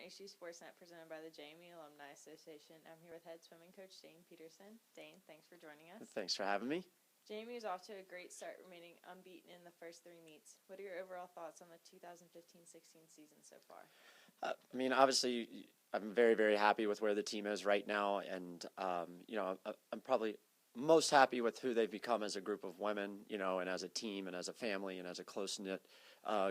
HG Sportsnet presented by the JMU Alumni Association. I'm here with head swimming coach Dane Pedersen. Dane, thanks for joining us. Thanks for having me. JMU is off to a great start, remaining unbeaten in the first 3 meets. What are your overall thoughts on the 2015-16 season so far? Obviously, I'm very, very happy with where the team is right now, and I'm probably most happy with who they've become as a group of women, and as a team, and as a family, and as a close-knit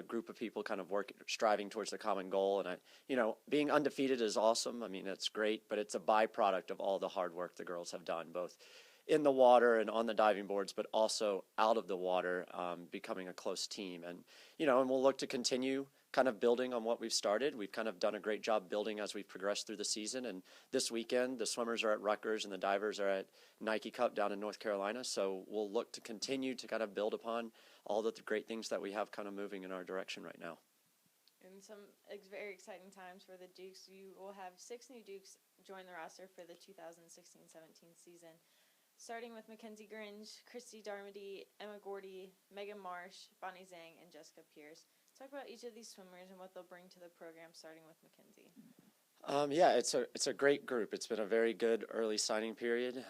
group of people, kind of striving towards the common goal. And being undefeated is awesome. It's great, but it's a byproduct of all the hard work the girls have done, both in the water and on the diving boards, but also out of the water, becoming a close team. And we'll look to continue kind of building on what we've started. We've kind of done a great job building as we've progressed through the season. And this weekend, the swimmers are at Rutgers and the divers are at Nike Cup down in North Carolina. So we'll look to continue to kind of build upon all the great things that we have kind of moving in our direction right now. In some very exciting times for the Dukes, you will have 6 new Dukes join the roster for the 2016-17 season. Starting with Mackenzie Gringe, Christy Darmody, Emma Gordy, Megan Marsh, Bonnie Zhang, and Jessica Pierce. Talk about each of these swimmers and what they'll bring to the program, starting with Mackenzie. It's a great group. It's been a very good early signing period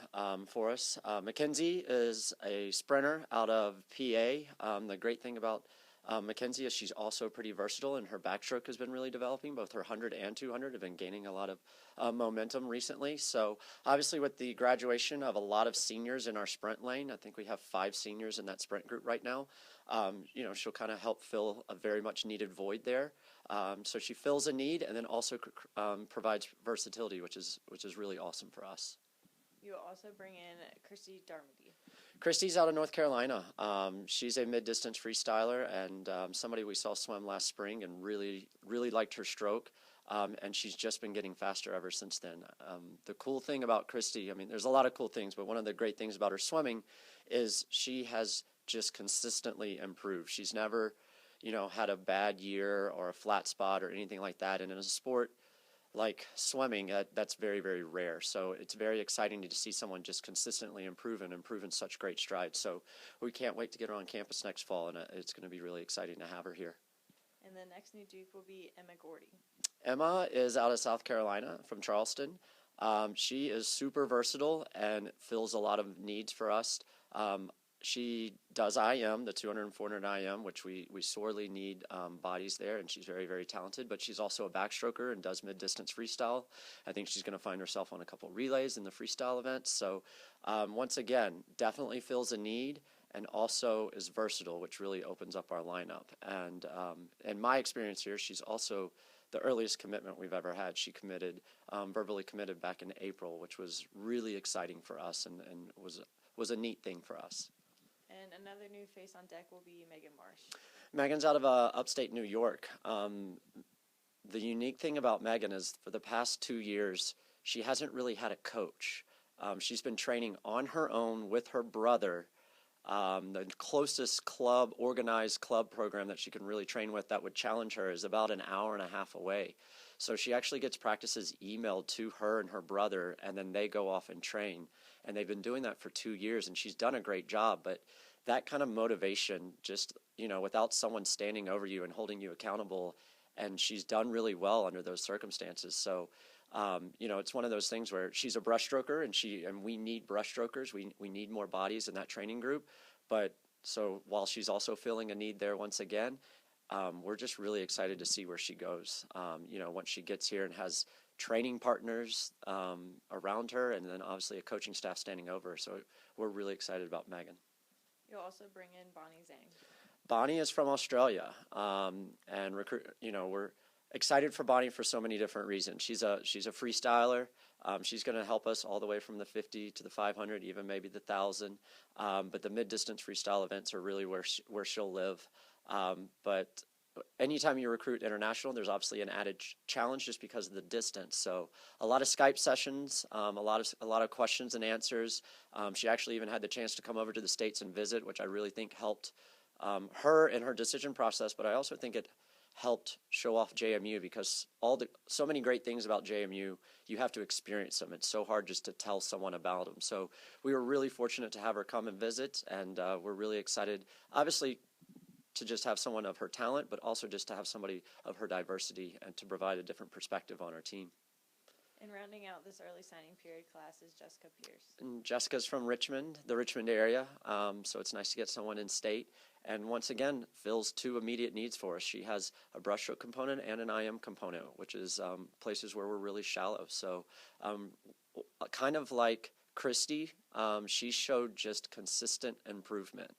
for us. Mackenzie is a sprinter out of PA. The great thing about Mackenzie is she's also pretty versatile, and her backstroke has been really developing. Both her 100 and 200 have been gaining a lot of momentum recently. So obviously with the graduation of a lot of seniors in our sprint lane, I think we have 5 seniors in that sprint group right now. She'll kind of help fill a very much needed void there. So she fills a need and then also provides versatility, which is really awesome for us. You'll also bring in Christy Darmody. Christy's out of North Carolina. She's a mid-distance freestyler and somebody we saw swim last spring and really, really liked her stroke. And she's just been getting faster ever since then. The cool thing about Christy, there's a lot of cool things, but one of the great things about her swimming is she has just consistently improved. She's never, had a bad year or a flat spot or anything like that. And in a sport like swimming, that's very, very rare. So it's very exciting to see someone just consistently improve in such great strides. So we can't wait to get her on campus next fall, and it's going to be really exciting to have her here. And the next new Duke will be Emma Gordy. Emma is out of South Carolina from Charleston. She is super versatile and fills a lot of needs for us. She does IM, the 200 and 400 IM, which we sorely need bodies there, and she's very, very talented. But she's also a backstroker and does mid-distance freestyle. I think she's going to find herself on a couple relays in the freestyle events. So once again, definitely fills a need and also is versatile, which really opens up our lineup. And in my experience here, she's also the earliest commitment we've ever had. She verbally committed back in April, which was really exciting for us and was a neat thing for us. And another new face on deck will be Megan Marsh. Megan's out of upstate New York. The unique thing about Megan is for the past 2 years, she hasn't really had a coach. She's been training on her own with her brother. The closest organized club program that she can really train with that would challenge her is about an hour and a half away. So she actually gets practices emailed to her and her brother, and then they go off and train. And they've been doing that for 2 years, and she's done a great job. But that kind of motivation, just, without someone standing over you and holding you accountable, and she's done really well under those circumstances. So, it's one of those things where she's a breaststroker, and we need breaststrokers. We need more bodies in that training group. But so while she's also filling a need there once again, we're just really excited to see where she goes. Once she gets here and has training partners around her, and then obviously a coaching staff standing over her. So we're really excited about Megan. You'll also bring in Bonnie Zhang. Bonnie is from Australia, and we're excited for Bonnie for so many different reasons. She's a freestyler. She's going to help us all the way from the 50 to the 500, even maybe the 1,000. But the mid-distance freestyle events are really where she'll live. But anytime you recruit international, there's obviously an added challenge just because of the distance. So a lot of Skype sessions, a lot of questions and answers. She actually even had the chance to come over to the States and visit, which I really think helped her in her decision process. But I also think it helped show off JMU because so many great things about JMU, you have to experience them. It's so hard just to tell someone about them. So we were really fortunate to have her come and visit, and we're really excited. Obviously, to just have someone of her talent, but also just to have somebody of her diversity and to provide a different perspective on our team. And rounding out this early signing period class is Jessica Pierce. And Jessica's from Richmond, the Richmond area, so it's nice to get someone in state. And once again, fills two immediate needs for us. She has a breaststroke component and an IM component, which is places where we're really shallow. So kind of like Christy, she showed just consistent improvement,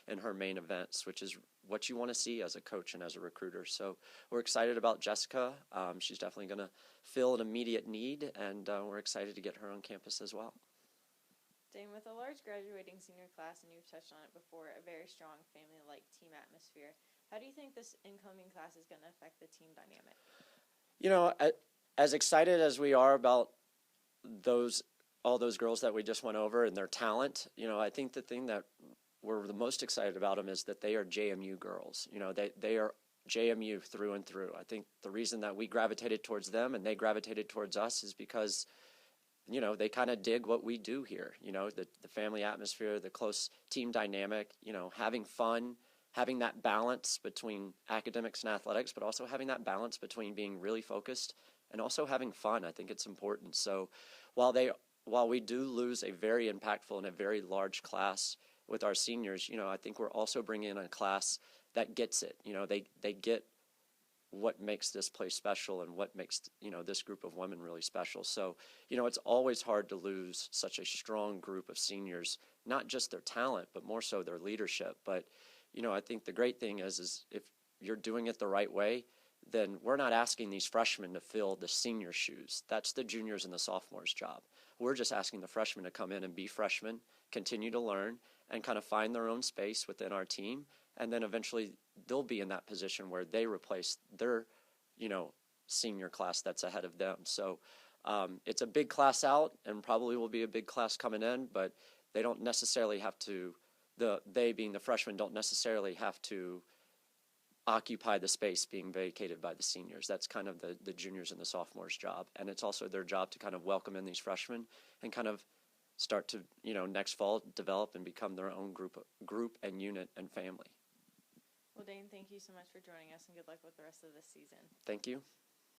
in her main events, which is what you want to see as a coach and as a recruiter. So we're excited about Jessica. She's definitely going to fill an immediate need, and we're excited to get her on campus as well. Dane, with a large graduating senior class, and you've touched on it before, a very strong family-like team atmosphere, how do you think this incoming class is going to affect the team dynamic? As excited as we are about all those girls that we just went over and their talent, I think the thing that we're the most excited about them is that they are JMU girls. They are JMU through and through. I think the reason that we gravitated towards them and they gravitated towards us is because they kind of dig what we do here, the family atmosphere, the close team dynamic, having fun, having that balance between academics and athletics, but also having that balance between being really focused and also having fun. I think it's important. So while we do lose a very impactful and a very large class with our seniors, I think we're also bringing in a class that gets it. They get what makes this place special and what makes, this group of women really special. So, it's always hard to lose such a strong group of seniors, not just their talent, but more so their leadership. But, I think the great thing is if you're doing it the right way, then we're not asking these freshmen to fill the senior shoes. That's the juniors and the sophomores' job. We're just asking the freshmen to come in and be freshmen, continue to learn, and kind of find their own space within our team. And then eventually they'll be in that position where they replace their, senior class that's ahead of them. So it's a big class out and probably will be a big class coming in, but they don't necessarily have to, they being the freshmen, don't necessarily have to occupy the space being vacated by the seniors. That's kind of the juniors and the sophomores' job. And it's also their job to kind of welcome in these freshmen and kind of start to, next fall develop and become their own group and unit and family. Well, Dane, thank you so much for joining us, and good luck with the rest of this season. Thank you.